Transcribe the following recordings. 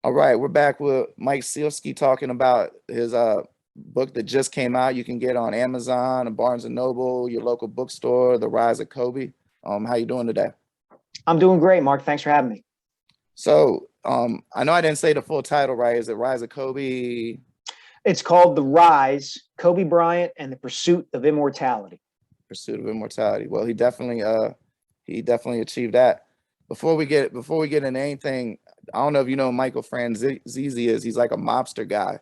All right, we're back with Mike Sielski talking about his book that just came out. You can get on Amazon and Barnes and Noble, your local bookstore, The Rise of Kobe. How you doing today? I'm doing great, Mark. Thanks for having me. So, I know I didn't say the full title, right? Is it Rise of Kobe? It's called The Rise, Kobe Bryant and the Pursuit of Immortality. Pursuit of Immortality. Well, he definitely achieved that. Before we get into anything, I don't know if you know who Michael Franzese is. He's like a mobster guy.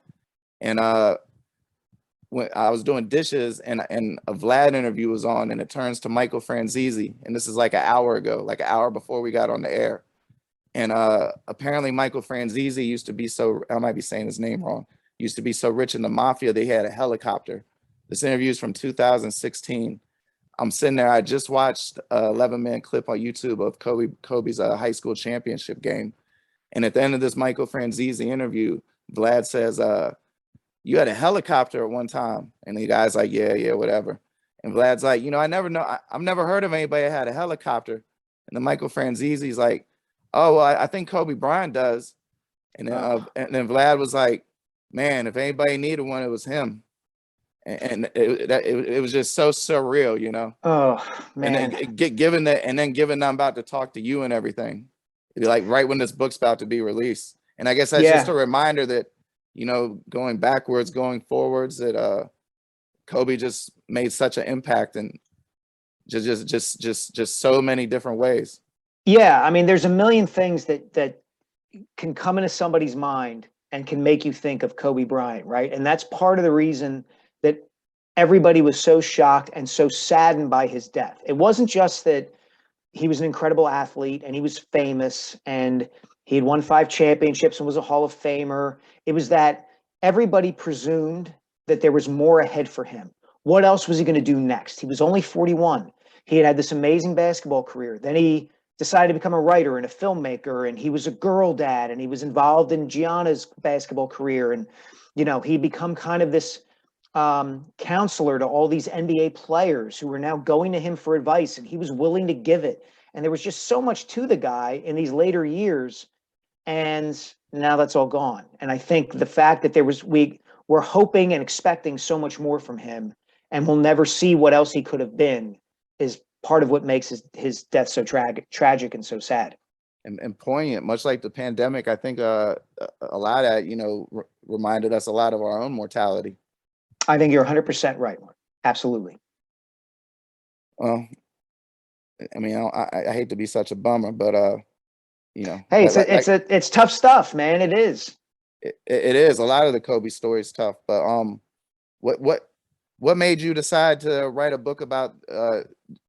And when I was doing dishes and a Vlad interview was on, and it turns to Michael Franzese, and this is like an hour ago, like an hour before we got on the air. And apparently Michael Franzese used to be so, I might be saying his name wrong, used to be so rich in the mafia, they had a helicopter. This interview is from 2016. I'm sitting there, I just watched a 11-minute clip on YouTube of Kobe's high school championship game. And at the end of this Michael Franzese interview, Vlad says, you had a helicopter at one time. And the guy's like, yeah, whatever. And Vlad's like, I've never heard of anybody that had a helicopter. And then Michael Franzese's like, oh, well, I think Kobe Bryant does. And then Vlad was like, man, if anybody needed one, it was him. And it was just so surreal, you know. Oh man. And then given that I'm about to talk to you and everything, like right when this book's about to be released. And I guess that's just a reminder that, going backwards, going forwards, that Kobe just made such an impact and just so many different ways. Yeah, I mean, there's a million things that can come into somebody's mind and can make you think of Kobe Bryant, right? And that's part of the reason that everybody was so shocked and so saddened by his death. It wasn't just that he was an incredible athlete and he was famous and he had won 5 championships and was a Hall of Famer. It was that everybody presumed that there was more ahead for him. What else was he going to do next? He was only 41. He had this amazing basketball career. Then he decided to become a writer and a filmmaker, and he was a girl dad, and he was involved in Gianna's basketball career. And, he'd become kind of this counselor to all these NBA players who were now going to him for advice, and he was willing to give it. And there was just so much to the guy in these later years, and now that's all gone. And I think the fact that we're hoping and expecting so much more from him, and we'll never see what else he could have been, is part of what makes his death so tragic and so sad. And poignant, much like the pandemic. I think a lot of that, reminded us a lot of our own mortality. I think you're 100% right, Mark. Absolutely. Well, I mean, I hate to be such a bummer, but hey, it's tough stuff, man. It is. It is. A lot of the Kobe story is tough, but what made you decide to write a book about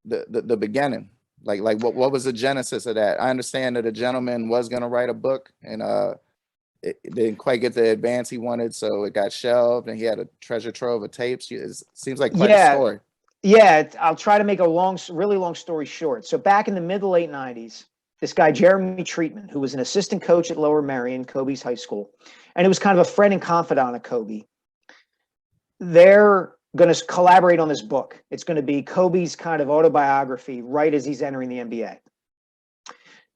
the beginning? Like what was the genesis of that? I understand that a gentleman was going to write a book and it didn't quite get the advance he wanted, so it got shelved, and he had a treasure trove of tapes. It seems like quite a story. Yeah, I'll try to make a really long story short. So back in the mid to late 90s, this guy, Jeremy Treatman, who was an assistant coach at Lower Merion, Kobe's high school, and it was kind of a friend and confidant of Kobe. They're going to collaborate on this book. It's going to be Kobe's kind of autobiography right as he's entering the NBA.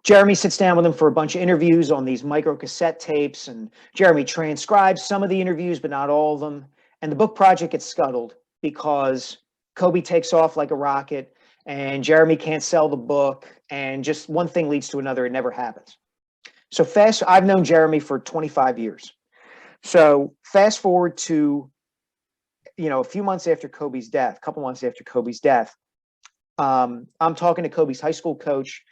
Jeremy sits down with him for a bunch of interviews on these micro cassette tapes, and Jeremy transcribes some of the interviews, but not all of them. And the book project gets scuttled because Kobe takes off like a rocket and Jeremy can't sell the book, and just one thing leads to another. It never happens. So I've known Jeremy for 25 years. So fast forward to, a few months after Kobe's death, a couple months after Kobe's death, I'm talking to Kobe's high school coach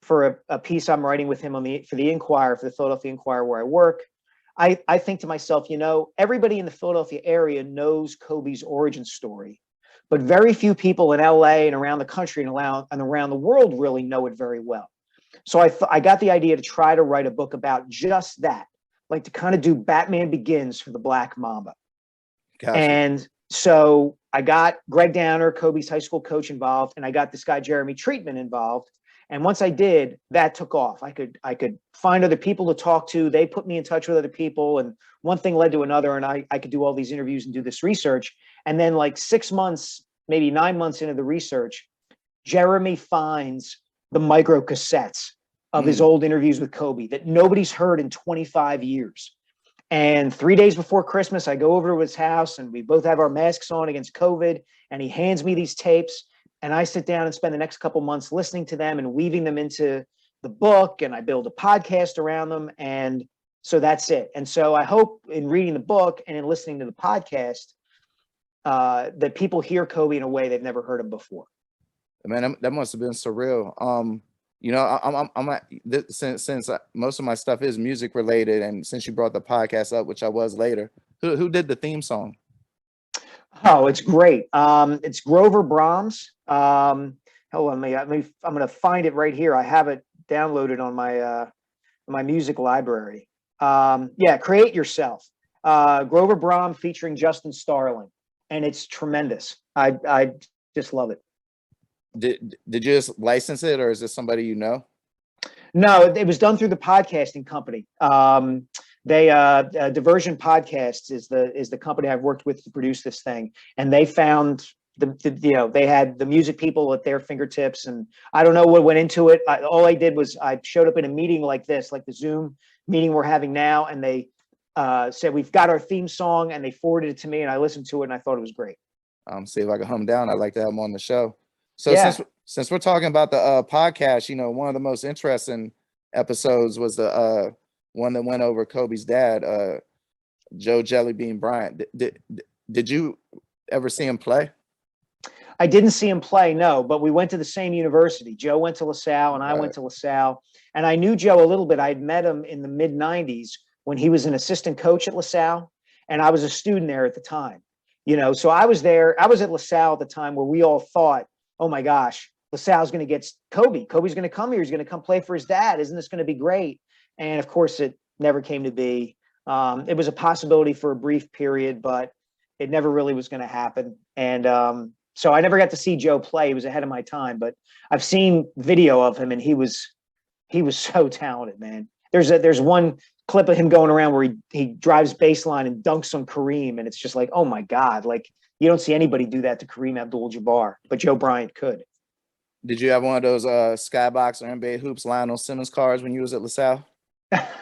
for a piece I'm writing with him for the Inquirer, for the Philadelphia Inquirer, where I work. I think to myself, everybody in the Philadelphia area knows Kobe's origin story, but very few people in LA and around the country and around the world really know it very well. So I got the idea to try to write a book about just that, like to kind of do Batman Begins for the Black Mamba. Gotcha. And so I got Greg Downer, Kobe's high school coach, involved, and I got this guy, Jeremy Treatman, involved. And once I did, that took off. I could find other people to talk to. They put me in touch with other people, and one thing led to another, and I could do all these interviews and do this research. And then like 6 months, maybe 9 months into the research, Jeremy finds the micro cassettes of his old interviews with Kobe that nobody's heard in 25 years. And 3 days before Christmas, I go over to his house and we both have our masks on against COVID. And he hands me these tapes and I sit down and spend the next couple months listening to them and weaving them into the book. And I build a podcast around them. And so that's it. And so I hope in reading the book and in listening to the podcast, that people hear Kobe in a way they've never heard him before. Man, that must have been surreal. You know, since most of my stuff is music related, and since you brought the podcast up, which I was later, who did the theme song? Oh, it's great. It's Grover Brahms. Hold on, I'm going to find it right here. I have it downloaded on my music library. Yeah, Create Yourself. Grover Brahms featuring Justin Starling, and it's tremendous. I just love it. Did you just license it, or is this somebody you know? No, it was done through the podcasting company. Diversion Podcasts is the company I've worked with to produce this thing, and they found they had the music people at their fingertips, and I don't know what went into it. All I did was I showed up in a meeting like this, like the Zoom meeting we're having now, and they said, we've got our theme song, and they forwarded it to me, and I listened to it, and I thought it was great. See if I can hum down. I'd like to have him on the show. So yeah. since we're talking about the podcast, you know, one of the most interesting episodes was the one that went over Kobe's dad, Joe Jellybean Bryant. Did you ever see him play? I didn't see him play, no, but we went to the same university. Joe went to LaSalle and I went to LaSalle, and I knew Joe a little bit. I'd met him in the mid 90s when he was an assistant coach at LaSalle, and I was a student there at the time. You know, so I was there. I was at LaSalle at the time where we all thought, oh my gosh, LaSalle's going to get Kobe. Kobe's going to come here. He's going to come play for his dad. Isn't this going to be great? And of course, it never came to be. It was a possibility for a brief period, but it never really was going to happen. And so I never got to see Joe play. He was ahead of my time, but I've seen video of him, and he was so talented, man. There's one clip of him going around where he drives baseline and dunks on Kareem, and it's just like, oh my God, like you don't see anybody do that to Kareem Abdul-Jabbar, but Joe Bryant could. Did you have one of those Skybox or NBA Hoops Lionel Simmons cards when you was at LaSalle?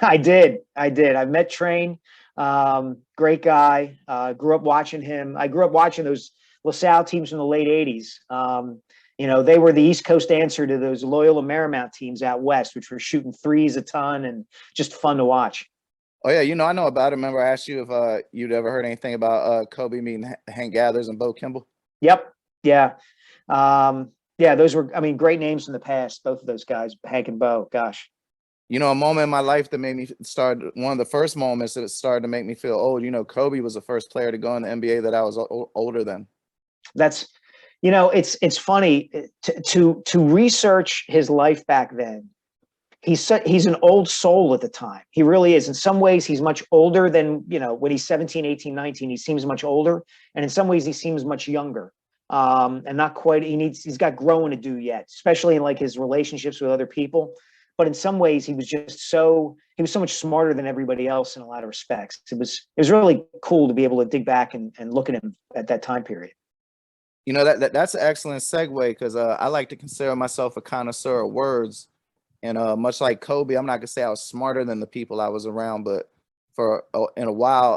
I did. I met Train, great guy. Grew up watching him. I grew up watching those LaSalle teams from the late 80s. You know, they were the East Coast answer to those Loyola Marymount teams out west, which were shooting threes a ton and just fun to watch. Oh yeah, you know, I know about it. Remember, I asked you if you'd ever heard anything about Kobe meeting Hank Gathers and Bo Kimball. Yep. Yeah. Yeah, those were, I mean, great names in the past, both of those guys, Hank and Bo. Gosh. You know, a moment in my life that made me start, one of the first moments that started to make me feel old, you know, Kobe was the first player to go in the NBA that I was older than. That's, you know, it's funny to research his life back then. He's an old soul at the time. He really is. In some ways, he's much older than, you know, when he's 17, 18, 19, he seems much older. And in some ways, he seems much younger. And not quite, he's got growing to do yet, especially in like his relationships with other people. But in some ways, he was so much smarter than everybody else in a lot of respects. It was really cool to be able to dig back and look at him at that time period. You know, that's an excellent segue, because I like to consider myself a connoisseur of words. And much like Kobe, I'm not gonna say I was smarter than the people I was around, but in a while,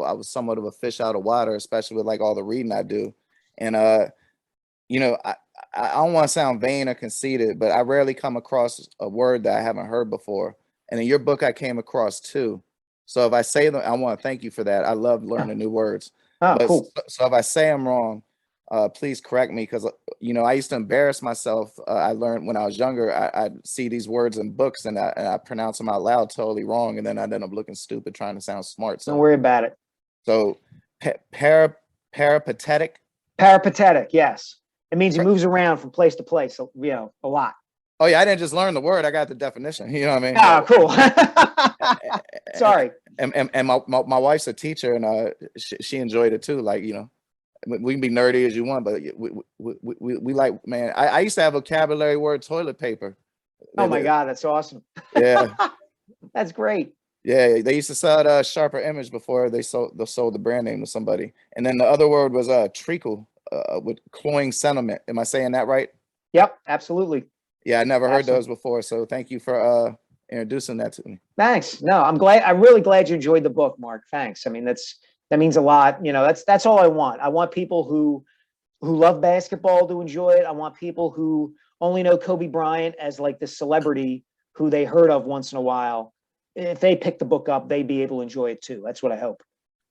I was somewhat of a fish out of water, especially with like all the reading I do. And you know, I don't want to sound vain or conceited, but I rarely come across a word that I haven't heard before. And in your book, I came across two. So if I say them, I want to thank you for that. I love learning new words. Oh, cool. So if I say them wrong, please correct me, because you know, I used to embarrass myself. I learned when I was younger, I'd see these words in books and I pronounce them out loud totally wrong, and then I'd end up looking stupid trying to sound smart. So don't worry about it. So peripatetic. Peripatetic, yes. It means he moves around from place to place, you know, a lot. Oh yeah, I didn't just learn the word; I got the definition. You know what I mean? Oh, cool. Sorry. And my wife's a teacher, and she enjoyed it too. Like, you know, we can be nerdy as you want, but we like, man. I used to have a vocabulary word, toilet paper. Oh my God, that's awesome. Yeah, that's great. Yeah, they used to sell it Sharper Image before they sold the brand name to somebody. And then the other word was treacle, with cloying sentiment. Am I saying that right? Yep, absolutely. Yeah, I never heard Absolutely. those before. So thank you for introducing that to me. Thanks. No, I'm glad. I'm really glad you enjoyed the book, Mark. Thanks. I mean, that means a lot. You know, that's all I want. I want people who love basketball to enjoy it. I want people who only know Kobe Bryant as like the celebrity who they heard of once in a while. If they pick the book up, they'd be able to enjoy it too. That's what I hope.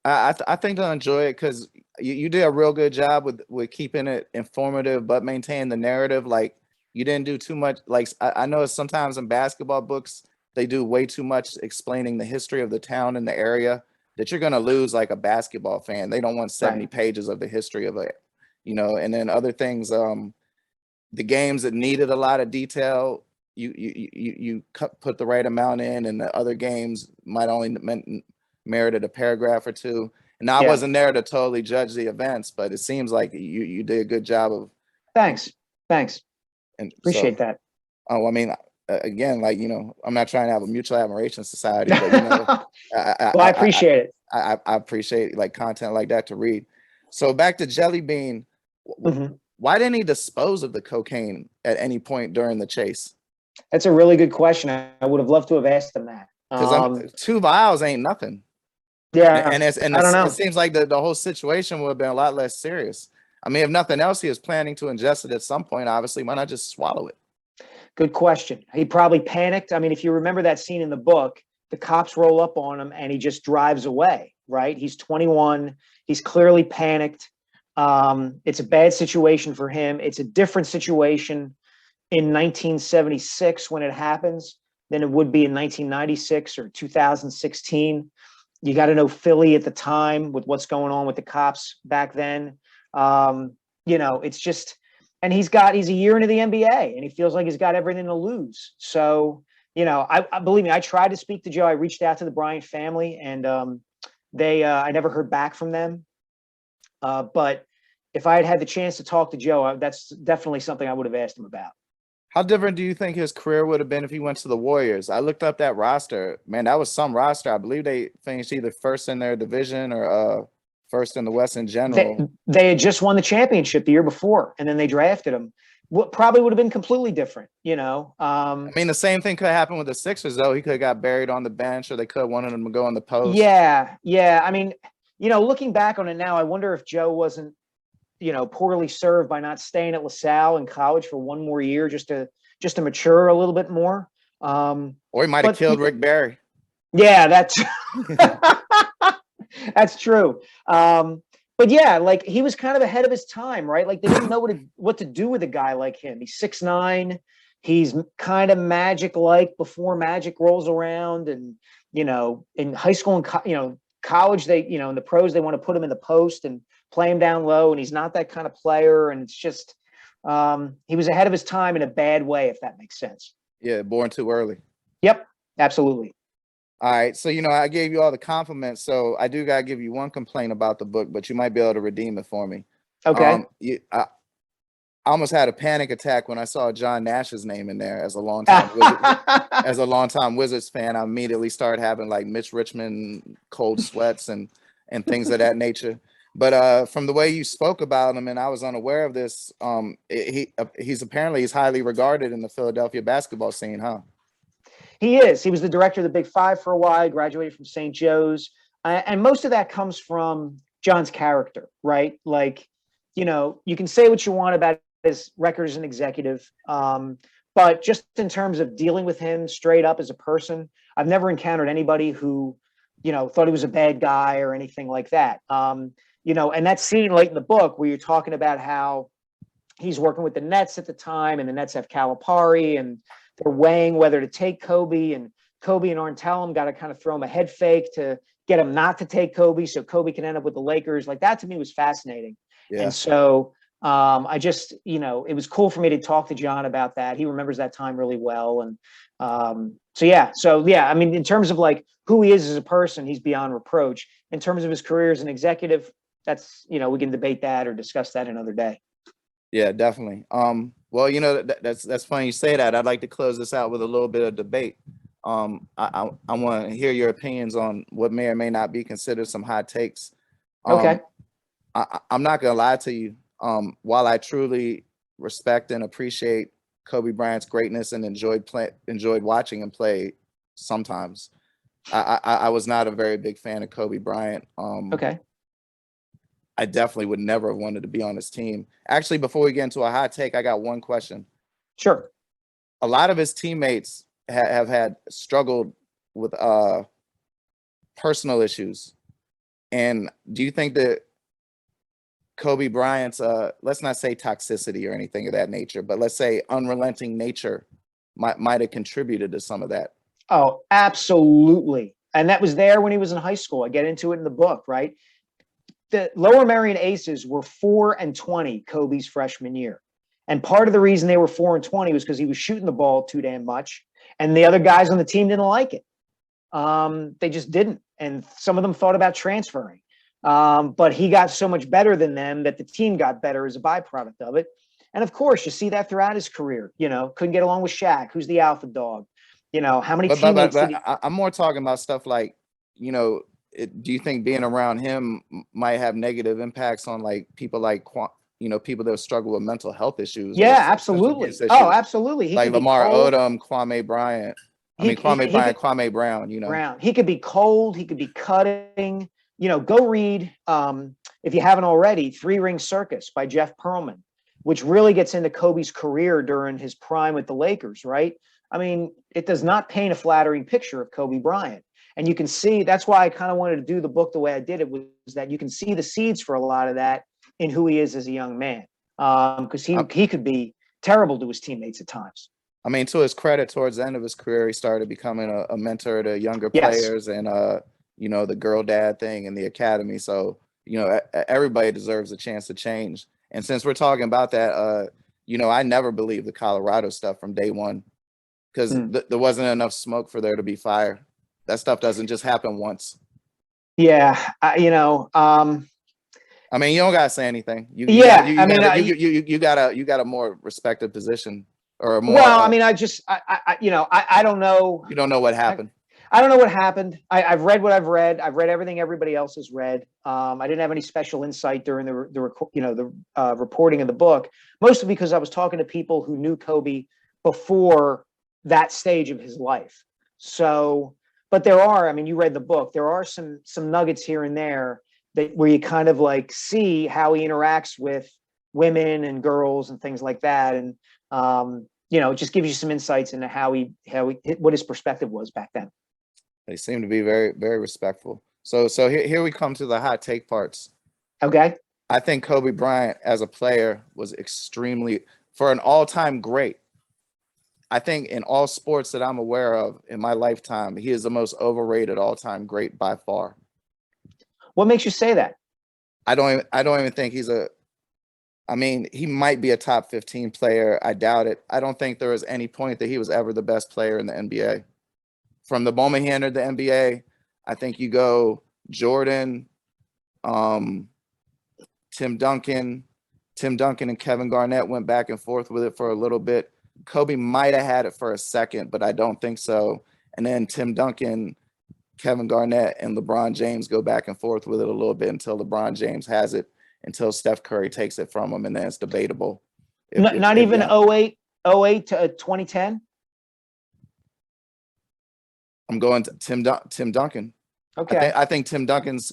I think they'll enjoy it because you did a real good job with keeping it informative, but maintaining the narrative. Like you didn't do too much. Like I know sometimes in basketball books they do way too much explaining the history of the town and the area that you're gonna lose like a basketball fan. They don't want 70 Right. pages of the history of it, and then other things. The games that needed a lot of detail, put the right amount in, and the other games might only merited a paragraph or two. And I Yeah. wasn't there to totally judge the events, but it seems like you did a good job of. Thanks. Thanks. And so, Appreciate that. oh, I mean, again, like I'm not trying to have a mutual admiration society, but Well, I appreciate it. I appreciate like content like that to read. So back to Jelly Bean. Mhm. Why didn't he dispose of the cocaine at any point during the chase? That's a really good question. I would have loved to have asked him that. Because 2 vials ain't nothing. Yeah, I don't It know. seems like the whole situation would have been a lot less serious. I mean, if nothing else, he was planning to ingest it at some point. Obviously, why not just swallow it? Good question. He probably panicked. I mean, if you remember that scene in the book, the cops roll up on him and he just drives away, right? He's 21. He's clearly panicked. It's a bad situation for him. It's a different situation in 1976 when it happens than it would be in 1996 or 2016. You got to know Philly at the time with what's going on with the cops back then. It's just, and he's a year into the NBA and he feels like he's got everything to lose. So, I believe me, I tried to speak to Joe. I reached out to the Bryant family and I never heard back from them. But if I had had the chance to talk to Joe, that's definitely something I would have asked him about. How different do you think his career would have been if he went to the Warriors? I looked up that roster. Man, that was some roster. I believe they finished either first in their division or first in the West in They, general. they had just won the championship the year before, and then they drafted him. What probably would have been completely different, I mean, the same thing could happen with the Sixers, though. He could have got buried on the bench, or they could have wanted him to go on the post. Yeah. I mean, looking back on it now, I wonder if Joe wasn't, poorly served by not staying at LaSalle in college for one more year just to mature a little bit more. Or he might have But killed Rick Barry. yeah, that's that's true. But yeah, like he was kind of ahead of his time, right? Like they didn't know what to do with a guy like him. He's 6'9". He's kind of Magic-like before Magic rolls around, and in high school and college, they in the pros they want to put him in the post and play him down low, and he's not that kind of player. And it's just he was ahead of his time in a bad way, if that makes sense. Yeah, born too early. Yep, absolutely. All right, so I gave you all the compliments, so I do gotta give you one complaint about the book, but you might be able to redeem it for me. Okay. I almost had a panic attack when I saw John Nash's name in there as a longtime Wizards fan. I immediately started having like Mitch Richmond cold sweats and things of that nature. But from the way you spoke about him, and I was unaware of this, he's highly regarded in the Philadelphia basketball scene, huh? He is. He was the director of the Big Five for a while. Graduated from St. Joe's, and most of that comes from John's character, right? Like, you can say what you want about his record as an executive, but just in terms of dealing with him straight up as a person, I've never encountered anybody who, thought he was a bad guy or anything like that. And that scene late in the book where you're talking about how he's working with the Nets at the time, and the Nets have Calipari, and they're weighing whether to take Kobe, and Kobe and Arntelem got to kind of throw him a head fake to get him not to take Kobe so Kobe can end up with the Lakers. Like that to me was fascinating. Yeah. And so I just, it was cool for me to talk to John about that. He remembers that time really well. And so yeah, I mean, in terms of like who he is as a person, he's beyond reproach. In terms of his career as an executive, that's, we can debate that or discuss that another day. Yeah, definitely. Well, that's funny you say that. I'd like to close this out with a little bit of debate. I want to hear your opinions on what may or may not be considered some hot takes. Okay. I'm not gonna lie to you. While I truly respect and appreciate Kobe Bryant's greatness and enjoyed watching him play sometimes. I was not a very big fan of Kobe Bryant. Okay. I definitely would never have wanted to be on his team. Actually, before we get into a hot take, I got one question. Sure. A lot of his teammates have had struggled with personal issues. And do you think that Kobe Bryant's, let's not say toxicity or anything of that nature, but let's say unrelenting nature might have contributed to some of that? Oh, absolutely. And that was there when he was in high school. I get into it in the book, right? The Lower Merion Aces were 4-20 Kobe's freshman year. And part of the reason they were 4-20 was because he was shooting the ball too damn much. And the other guys on the team didn't like it. They just didn't. And some of them thought about transferring. But he got so much better than them that the team got better as a byproduct of it. And of course, you see that throughout his career. You know, couldn't get along with Shaq, who's the alpha dog. You know, how many teammates did he... I'm more talking about stuff like, you know, do you think being around him might have negative impacts on like people like, you know, people that struggle with mental health issues? Yeah, absolutely. Oh, absolutely. He like Lamar Odom, Kwame Bryant. Kwame Brown, you know. Brown. He could be cold. He could be cutting. You know, go read, if you haven't already, Three Ring Circus by Jeff Pearlman, which really gets into Kobe's career during his prime with the Lakers, right? I mean, it does not paint a flattering picture of Kobe Bryant. And you can see, that's why I kind of wanted to do the book the way I did it, was that you can see the seeds for a lot of that in who he is as a young man. Because he could be terrible to his teammates at times. I mean, to his credit, towards the end of his career, he started becoming a mentor to younger players and, you know, the girl dad thing in the academy. So, you know, everybody deserves a chance to change. And since we're talking about that, you know, I never believed the Colorado stuff from day one because there wasn't enough smoke for there to be fire. That stuff doesn't just happen once. Yeah, you know. I mean, you don't gotta say anything. You got a more respected position or a more. Well, I mean, I you know, I don't know. You don't know what happened. I don't know what happened. I've read what I've read. I've read everything everybody else has read. I didn't have any special insight during the reporting of the book, mostly because I was talking to people who knew Kobe before that stage of his life. So, but there are, I mean, you read the book, there are some nuggets here and there where you kind of like see how he interacts with women and girls and things like that. And, you know, it just gives you some insights into what his perspective was back then. They seem to be very, very respectful. So here we come to the hot take parts. Okay. I think Kobe Bryant as a player was extremely, for an all-time great. I think in all sports that I'm aware of in my lifetime, he is the most overrated all-time great by far. What makes you say that? I don't even think he's I mean, he might be a top 15 player. I doubt it. I don't think there was any point that he was ever the best player in the NBA. From the moment he entered the NBA, I think you go Jordan, Tim Duncan and Kevin Garnett went back and forth with it for a little bit. Kobe might have had it for a second, but I don't think so. And then Tim Duncan, Kevin Garnett, and LeBron James go back and forth with it a little bit until LeBron James has it, until Steph Curry takes it from him, and then it's debatable. Not even 08 to 2010? I'm going to Tim Duncan. Okay. I think Tim Duncan's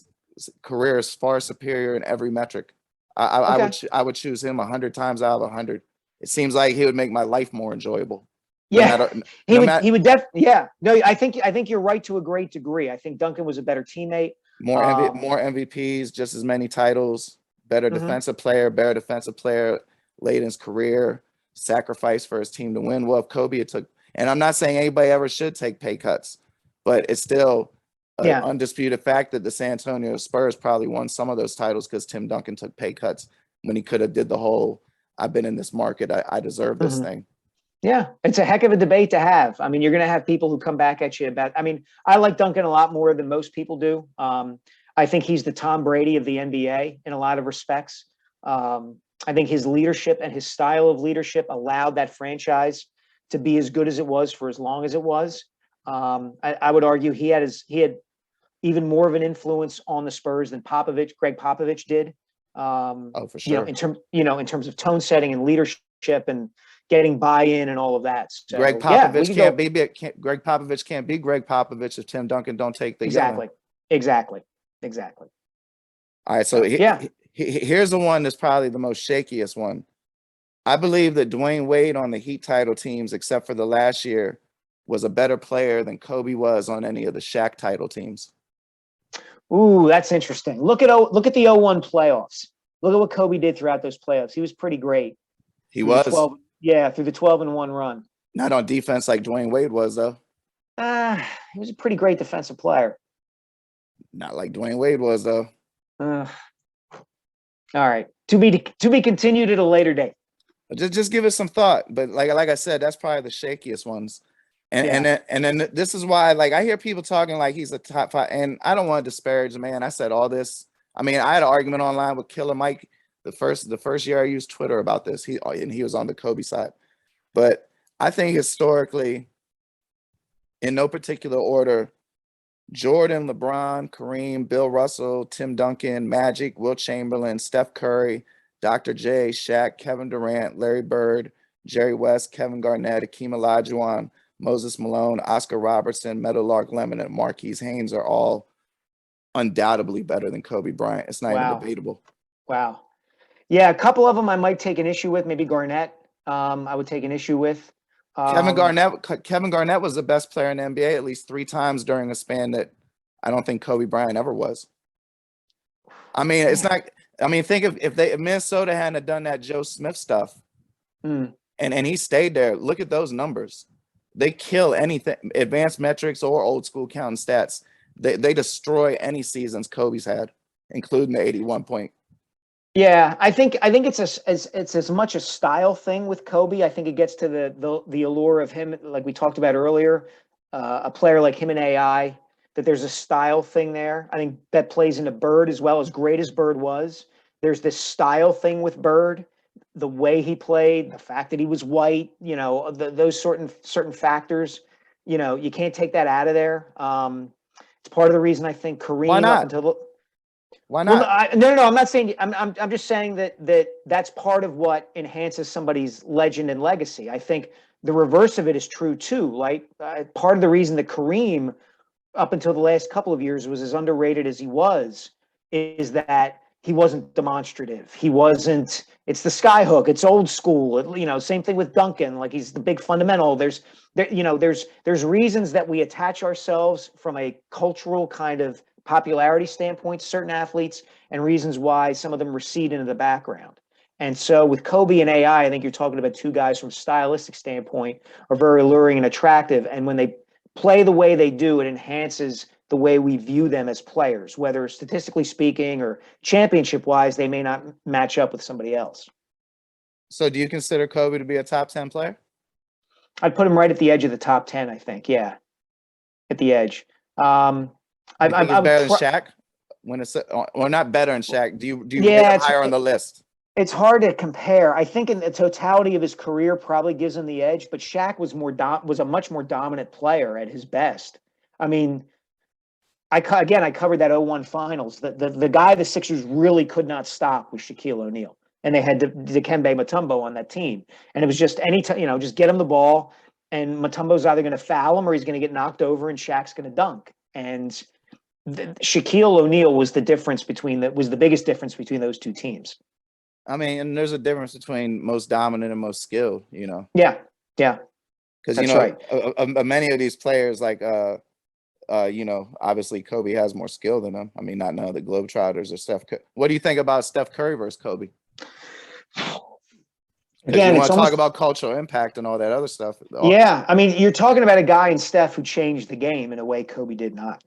career is far superior in every metric. I would choose him 100 times out of 100. It seems like he would make my life more enjoyable. Yeah, he would definitely. Yeah, no, I think you're right to a great degree. I think Duncan was a better teammate. More MVPs, just as many titles. Better defensive player late in his career. Sacrifice for his team to win. Well, if Kobe it took, and I'm not saying anybody ever should take pay cuts, but it's still an undisputed fact that the San Antonio Spurs probably won some of those titles because Tim Duncan took pay cuts when he could have did the whole, I've been in this market, I deserve this thing. Yeah, it's a heck of a debate to have. I mean, you're going to have people who come back at you about, I mean, I like Duncan a lot more than most people do. I think he's the Tom Brady of the NBA in a lot of respects. I think his leadership and his style of leadership allowed that franchise to be as good as it was for as long as it was. I would argue he had even more of an influence on the Spurs than Greg Popovich did. For sure. In terms of tone setting and leadership and getting buy-in and all of that. So Greg yeah, we Popovich can can't go. be Greg Popovich can't be Greg Popovich if Tim Duncan don't take the yelling. Exactly. All right, so Yeah. here's the one that's probably the most shakiest one. I believe that Dwayne Wade on the Heat title teams, except for the last year, was a better player than Kobe was on any of the Shaq title teams. Ooh, that's interesting. Look at the 01 playoffs. Look at what Kobe did throughout those playoffs. He was pretty great. He was Through the 12-1 run. not on defense like Dwayne Wade was, though. He was a pretty great defensive player. Not like Dwayne Wade was, though. All right. To be continued at a later date. Just give it some thought. But like I said, that's probably the shakiest ones. And then this is why, like, I hear people talking like he's a top 5, and I don't want to disparage the man. I said all this. I mean, I had an argument online with Killer Mike the first year I used Twitter about this. He was on the Kobe side. But I think historically, in no particular order, Jordan, LeBron, Kareem, Bill Russell, Tim Duncan, Magic, Wilt Chamberlain, Steph Curry, Dr. J, Shaq, Kevin Durant, Larry Bird, Jerry West, Kevin Garnett, Akeem Olajuwon, Moses Malone, Oscar Robertson, Meadowlark Lemon, and Marquise Haynes are all undoubtedly better than Kobe Bryant. It's not even debatable. Wow. Yeah, a couple of them I might take an issue with. Maybe Garnett, I would take an issue with. Kevin Garnett was the best player in the NBA at least 3 times during a span that I don't think Kobe Bryant ever was. I mean, it's not. I mean, think if Minnesota hadn't done that Joe Smith stuff, and he stayed there. Look at those numbers. They kill anything, advanced metrics or old school counting stats. They destroy any seasons Kobe's had, including the 81 point. Yeah, I think it's as much a style thing with Kobe. I think it gets to the allure of him, like we talked about earlier, a player like him in AI, that there's a style thing there. I think that plays into Bird as well. As great as Bird was, there's this style thing with Bird, the way he played, the fact that he was white, those certain factors, you can't take that out of there. It's part of the reason I think Kareem Why not? up until Why not? Well, no. I'm not saying. I'm just saying that's part of what enhances somebody's legend and legacy. I think the reverse of it is true too. Like part of the reason that Kareem, up until the last couple of years, was as underrated as he was, is that he wasn't demonstrative. He wasn't. It's the skyhook. It's old school. Same thing with Duncan. Like he's the big fundamental. There's reasons that we attach ourselves from a cultural kind of popularity standpoint to certain athletes, and reasons why some of them recede into the background. And so with Kobe and AI, I think you're talking about 2 guys from a stylistic standpoint are very alluring and attractive. And when they play the way they do, it enhances the way we view them as players, whether statistically speaking or championship wise, they may not match up with somebody else. So do you consider Kobe to be a top 10 player? I'd put him right at the edge of the top 10, I think. Yeah. At the edge. I think he's better than Shaq. Or not better than Shaq. Do you rate him higher on the list? It's hard to compare. I think in the totality of his career probably gives him the edge, but Shaq was a much more dominant player at his best. I mean, I covered that 01 finals. The guy the Sixers really could not stop was Shaquille O'Neal, and they had Dikembe Mutombo on that team, and it was just just get him the ball, and Mutombo's either going to foul him or he's going to get knocked over, and Shaq's going to dunk. And Shaquille O'Neal was the biggest difference between those 2 teams. I mean, and there's a difference between most dominant and most skilled, Yeah. Because right. Many of these players, like obviously Kobe has more skill than them. I mean, not none of the Globetrotters or Steph. What do you think about Steph Curry versus Kobe? Again, you want to talk about cultural impact and all that other stuff. Yeah, I mean, you're talking about a guy in Steph who changed the game in a way Kobe did not.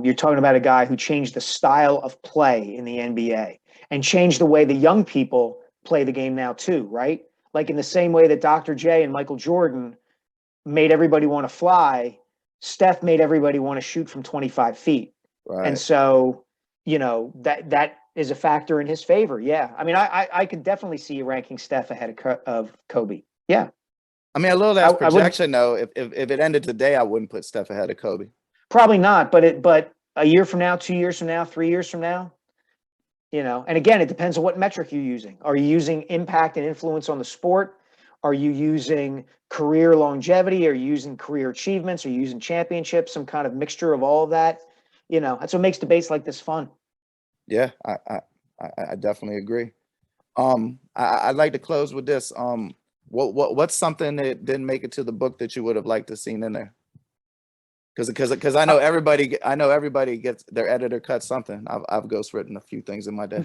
You're talking about a guy who changed the style of play in the NBA and changed the way the young people play the game now too, right? Like in the same way that Dr. J and Michael Jordan made everybody want to fly, Steph made everybody want to shoot from 25 feet. Right. And so, that is a factor in his favor. Yeah. I mean, I could definitely see you ranking Steph ahead of Kobe. Yeah. I mean, a little less projection though. If it ended today, I wouldn't put Steph ahead of Kobe. Probably not, but a year from now, 2 years from now, 3 years from now, and again, it depends on what metric you're using. Are you using impact and influence on the sport? Are you using career longevity? Are you using career achievements? Are you using championships? Some kind of mixture of all of that. You know, that's what makes debates like this fun. Yeah, I definitely agree. I'd like to close with this. What's something that didn't make it to the book that you would have liked to seen in there? Because I know everybody gets their editor cut something. I've ghostwritten a few things in my day.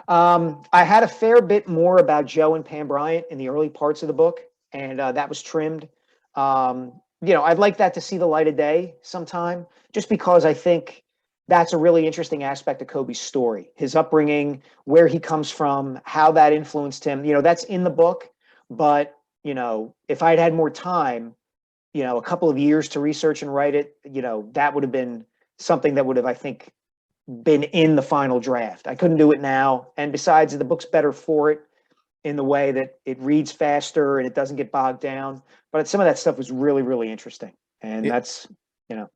I had a fair bit more about Joe and Pam Bryant in the early parts of the book, and that was trimmed. You know, I'd like that to see the light of day sometime, just because I think that's a really interesting aspect of Kobe's story, his upbringing, where he comes from, how that influenced him. You know, that's in the book, but, you know, if I'd had more time, you know, a couple of years to research and write it, you know, that would have been something that would have, I think, been in the final draft. I couldn't do it now. And besides, the book's better for it in the way that it reads faster and it doesn't get bogged down. But some of that stuff was really, really interesting. And Yeah. that's, you know.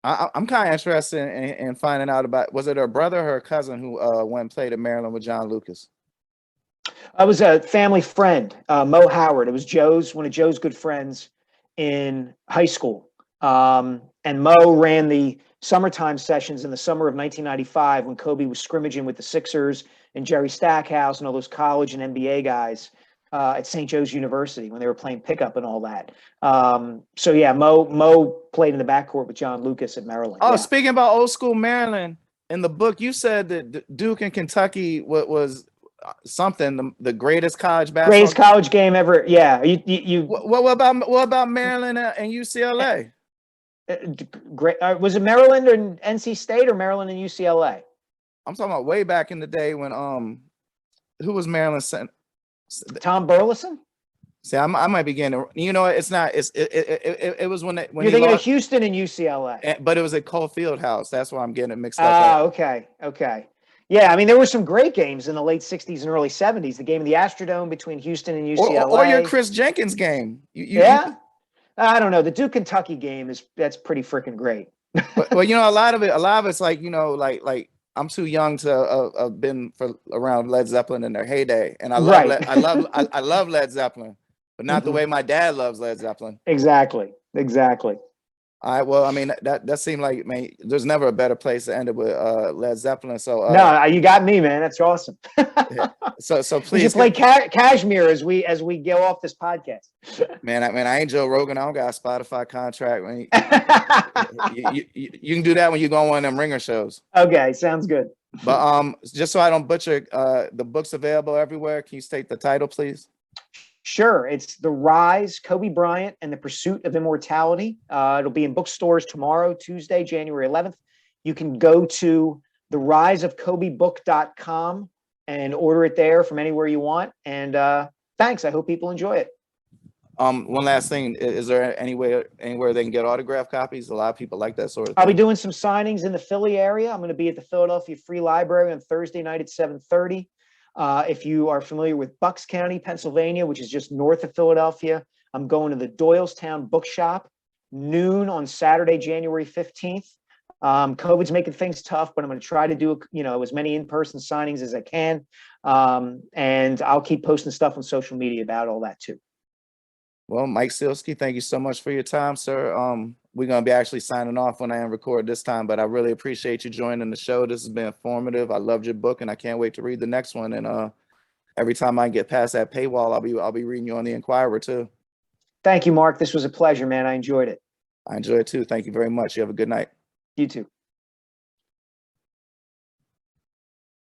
I'm kind of interested in finding out about, was it her brother or her cousin who went and played at Maryland with John Lucas? I was a family friend, Mo Howard. It was one of Joe's good friends in high school. And Mo ran the summertime sessions in the summer of 1995 when Kobe was scrimmaging with the Sixers and Jerry Stackhouse and all those college and NBA guys at St. Joe's University when they were playing pickup and all that. So yeah, Mo played in the backcourt with John Lucas at Maryland. Oh, yeah. Speaking about old school Maryland, in the book you said that Duke and Kentucky was something the greatest college basketball. Greatest college game ever. Yeah. What about Maryland and UCLA? Great. Was it Maryland and NC State or Maryland and UCLA? I'm talking about way back in the day when who was Maryland? Tom Burleson. See, I might be getting, you know, it's not. It was when you're thinking of Houston and UCLA, but it was at Cole Fieldhouse. That's why I'm getting it mixed up. Okay. Yeah, I mean, there were some great games in the late 60s and early 70s. The game of the Astrodome between Houston and UCLA. Or your Chris Jenkins game. I don't know. The Duke Kentucky game that's pretty freaking great. Well, you know, a lot of it's like, you know, like I'm too young to have been around Led Zeppelin in their heyday, and I love Led Zeppelin, but not the way my dad loves Led Zeppelin. Exactly. All right. Well, I mean, that seemed like, man, there's never a better place to end it with Led Zeppelin. So no, you got me, man. That's awesome. Yeah. So please, you play Kashmir as we go off this podcast. Man, I ain't Joe Rogan. I don't got a Spotify contract. You can do that when you go on one of them ringer shows. Okay, sounds good. But just so I don't butcher, the book's available everywhere. Can you state the title, please? Sure. It's The Rise, Kobe Bryant and the Pursuit of Immortality. It'll be in bookstores tomorrow, Tuesday, January 11th. You can go to theriseofkobebook.com and order it there from anywhere you want. And thanks. I hope people enjoy it. One last thing. Is there anywhere they can get autographed copies? A lot of people like that sort of thing. I'll be doing some signings in the Philly area. I'm going to be at the Philadelphia Free Library on Thursday night at 7:30. If you are familiar with Bucks County, Pennsylvania, which is just north of Philadelphia, I'm going to the Doylestown Bookshop, noon on Saturday, January 15th. COVID's making things tough, but I'm going to try to do, as many in-person signings as I can. And I'll keep posting stuff on social media about all that too. Well, Mike Sielski, thank you so much for your time, sir. We're going to be actually signing off when I record this time, but I really appreciate you joining the show. This has been informative. I loved your book, and I can't wait to read the next one. And every time I get past that paywall, I'll be reading you on the Inquirer too. Thank you, Mark. This was a pleasure, man. I enjoyed it. I enjoyed it too. Thank you very much. You have a good night. You too.